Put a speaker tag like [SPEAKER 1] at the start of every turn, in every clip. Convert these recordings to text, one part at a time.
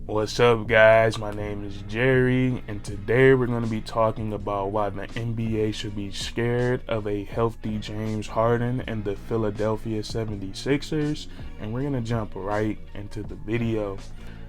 [SPEAKER 1] What's up, guys? My name is Jerry, and today we're going to be talking about why the NBA should be scared of a healthy James Harden and the Philadelphia 76ers, and we're going to jump right into the video.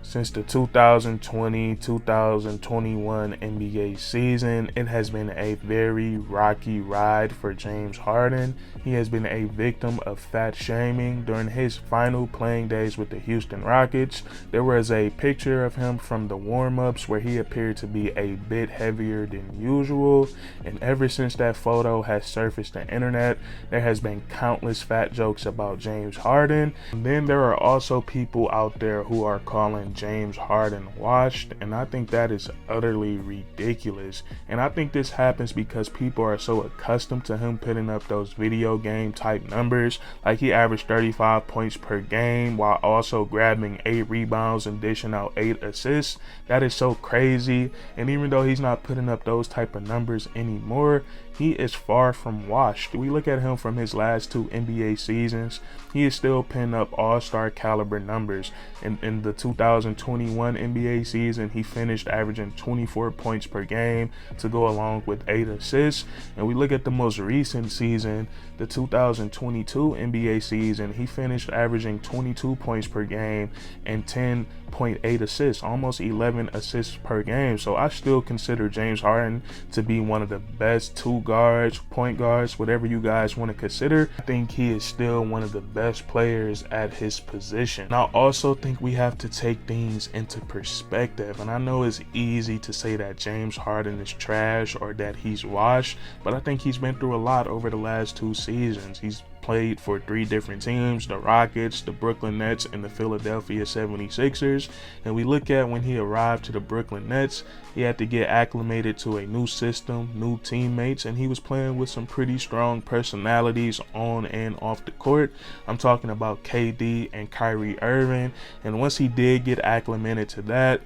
[SPEAKER 1] Since the 2020-2021 NBA season, it has been a very rocky ride for James Harden. He has been a victim of fat shaming during his final playing days with the Houston Rockets. There was a picture of him from the warm-ups where he appeared to be a bit heavier than usual, and ever since that photo has surfaced on the internet, there has been countless fat jokes about James Harden. And then there are also people out there who are calling James Harden washed, and I think that is utterly ridiculous. And I think this happens because people are so accustomed to him putting up those video game type numbers, like he averaged 35 points per game while also grabbing 8 rebounds and dishing out 8 assists. That is so crazy. And even though he's not putting up those type of numbers anymore, he is far from washed. We look at him from his last 2 NBA seasons, he is still putting up all-star caliber numbers. In the 2021 NBA season, he finished averaging 24 points per game to go along with 8 assists. And we look at the most recent season, the 2022 NBA season, he finished averaging 22 points per game and 10.8 assists, almost 11 assists per game. So I still consider James Harden to be one of the best 2 guards, point guards, whatever you guys want to consider. I think he is still one of the best players at his position. And I also think we have to take things into perspective. And I know it's easy to say that James Harden is trash or that he's washed, but I think he's been through a lot over the last 2 seasons. He's played for 3 different teams: the Rockets, the Brooklyn Nets, and the Philadelphia 76ers. And we look at when he arrived to the Brooklyn Nets, he had to get acclimated to a new system, new teammates, and he was playing with some pretty strong personalities on and off the court. I'm talking about KD and Kyrie Irving. And once he did get acclimated to that,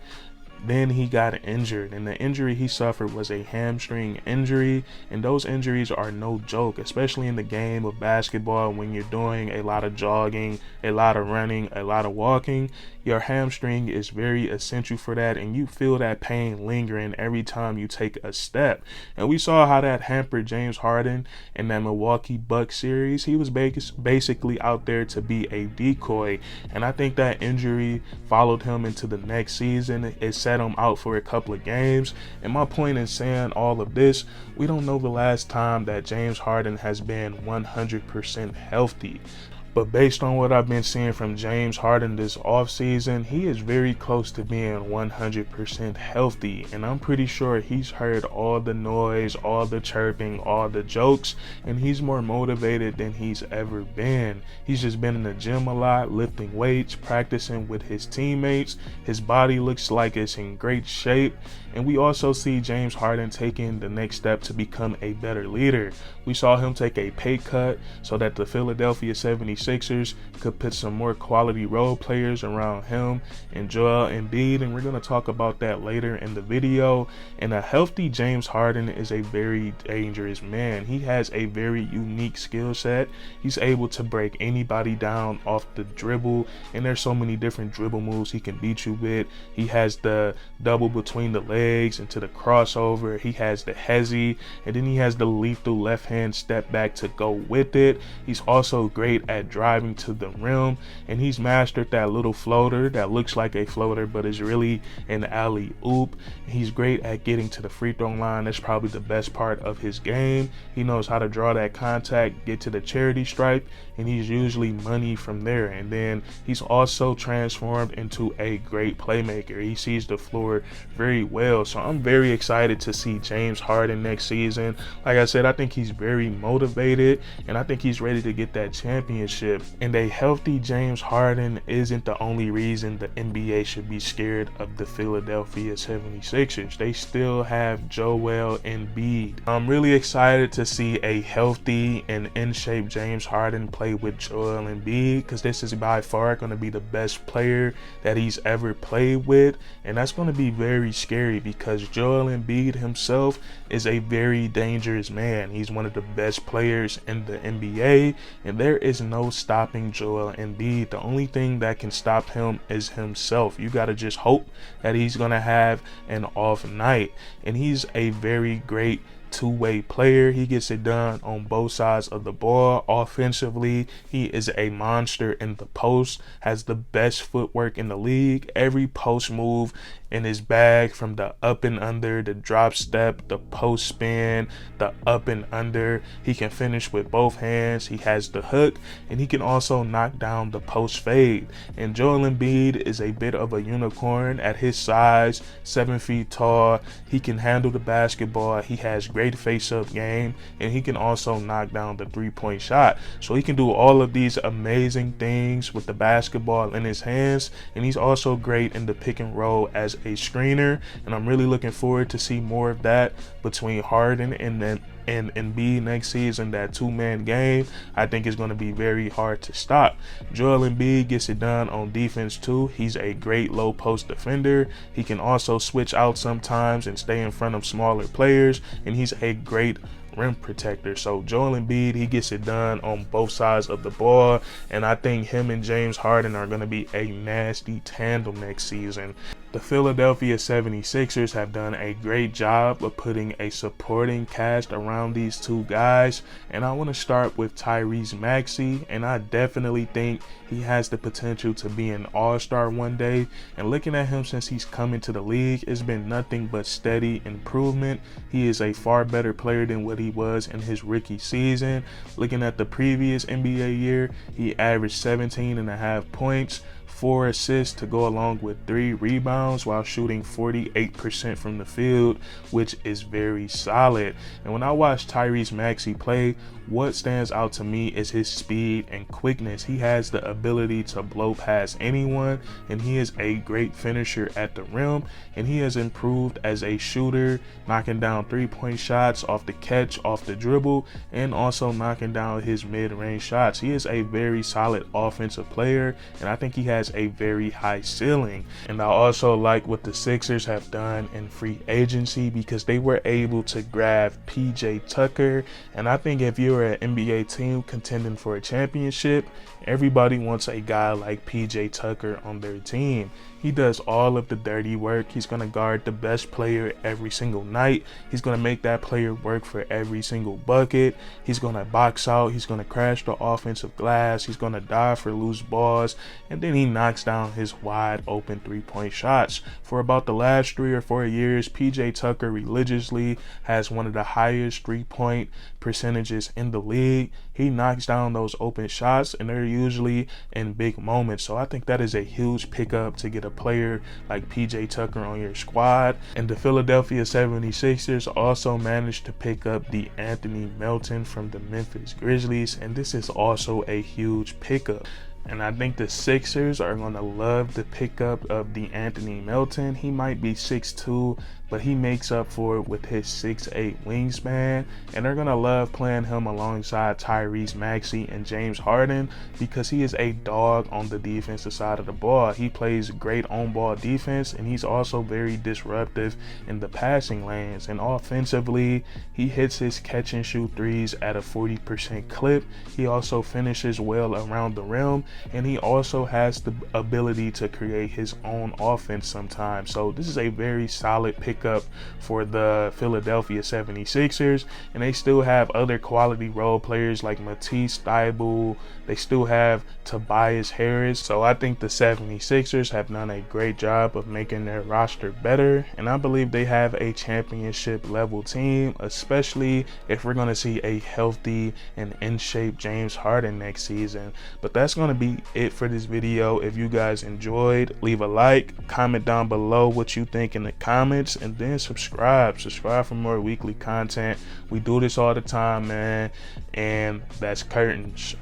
[SPEAKER 1] then he got injured, and the injury he suffered was a hamstring injury, and those injuries are no joke, especially in the game of basketball when you're doing a lot of jogging, a lot of running, a lot of walking. Your hamstring is very essential for that, and you feel that pain lingering every time you take a step. And we saw how that hampered James Harden in that Milwaukee Bucks series. He was basically out there to be a decoy, and I think that injury followed him into the next season. It set him out for a couple of games. And my point in saying all of this, we don't know the last time that James Harden has been 100% healthy. But based on what I've been seeing from James Harden this offseason, he is very close to being 100% healthy. And I'm pretty sure he's heard all the noise, all the chirping, all the jokes, and he's more motivated than he's ever been. He's just been in the gym a lot, lifting weights, practicing with his teammates. His body looks like it's in great shape. And we also see James Harden taking the next step to become a better leader. We saw him take a pay cut so that the Philadelphia 76ers could put some more quality role players around him and Joel Embiid, and we're going to talk about that later in the video. And a healthy James Harden is a very dangerous man. He has a very unique skill set. He's able to break anybody down off the dribble, and there's so many different dribble moves he can beat you with. He has the double between the legs into the crossover. He has the hezzy, and then he has the lethal left hand step back to go with it. He's also great at driving to the rim, and he's mastered that little floater that looks like a floater but is really an alley oop. He's great at getting to the free throw line. That's probably the best part of his game. He knows how to draw that contact, get to the charity stripe, and he's usually money from there. And then he's also transformed into a great playmaker. He sees the floor very well. So I'm very excited to see James Harden next season. Like I said, I think he's very motivated, and I think he's ready to get that championship. And a healthy James Harden isn't the only reason the NBA should be scared of the Philadelphia 76ers. They still have Joel Embiid. I'm really excited to see a healthy and in shape James Harden play with Joel Embiid, because this is by far going to be the best player that he's ever played with, and that's going to be very scary because Joel Embiid himself is a very dangerous man. He's one of the best players in the NBA, and there is no stopping Joel Embiid. The only thing that can stop him is himself. You got to just hope that he's going to have an off night. And he's a very great two-way player. He gets it done on both sides of the ball. Offensively, he is a monster in the post, has the best footwork in the league. Every post move in his bag, from the up and under, the drop step, the post spin, the up and under. He can finish with both hands. He has the hook, and he can also knock down the post fade. And Joel Embiid is a bit of a unicorn at his size, 7 feet tall. He can handle the basketball. He has great face-up game, and he can also knock down the three-point shot. So he can do all of these amazing things with the basketball in his hands, and he's also great in the pick and roll as a screener. And I'm really looking forward to see more of that between Harden and Embiid next season. That two-man game, I think, is going to be very hard to stop. Joel Embiid gets it done on defense too. He's a great low post defender. He can also switch out sometimes and stay in front of smaller players, and he's a great rim protector. So Joel Embiid, he gets it done on both sides of the ball, and I think him and James Harden are going to be a nasty tandem next season. The Philadelphia 76ers have done a great job of putting a supporting cast around these two guys, and I want to start with Tyrese Maxey, and I definitely think he has the potential to be an all-star one day. And looking at him since he's come into the league, it's been nothing but steady improvement. He is a far better player than what he was in his rookie season. Looking at the previous NBA year, he averaged 17.5 points, 4 assists to go along with 3 rebounds, while shooting 48% from the field, which is very solid. And when I watch Tyrese Maxey play, what stands out to me is his speed and quickness. He has the ability to blow past anyone, and he is a great finisher at the rim, and he has improved as a shooter, knocking down three-point shots off the catch, off the dribble, and also knocking down his mid-range shots. He is a very solid offensive player, and I think he has a very high ceiling. And I also like what the Sixers have done in free agency, because they were able to grab PJ Tucker. And I think if you're an NBA team contending for a championship, everybody wants a guy like PJ Tucker on their team. He does all of the dirty work. He's going to guard the best player every single night. He's going to make that player work for every single bucket. He's going to box out. He's going to crash the offensive glass. He's going to dive for loose balls. And then he knocks down his wide open three-point shots. For about the last 3 or 4 years, PJ Tucker religiously has one of the highest three-point percentages in the league. He knocks down those open shots, and they're usually in big moments. So I think that is a huge pickup to get a player like PJ Tucker on your squad. And the Philadelphia 76ers also managed to pick up Anthony Melton from the Memphis Grizzlies, and this is also a huge pickup. And I think the Sixers are going to love the pickup of Anthony Melton. He might be 6'2", but he makes up for it with his 6'8" wingspan. And they're going to love playing him alongside Tyrese Maxey and James Harden, because he is a dog on the defensive side of the ball. He plays great on-ball defense, and he's also very disruptive in the passing lanes. And offensively, he hits his catch-and-shoot threes at a 40% clip. He also finishes well around the rim, and he also has the ability to create his own offense sometimes. So this is a very solid pickup for the Philadelphia 76ers, and they still have other quality role players like Matisse Thybulle. They still have Tobias Harris. So I think the 76ers have done a great job of making their roster better, and I believe they have a championship level team, especially if we're going to see a healthy and in shape James Harden next season. But that's going to be it for this video. If you guys enjoyed, leave a like, comment down below what you think in the comments, and then subscribe for more weekly content. We do this all the time, man, and that's curtains.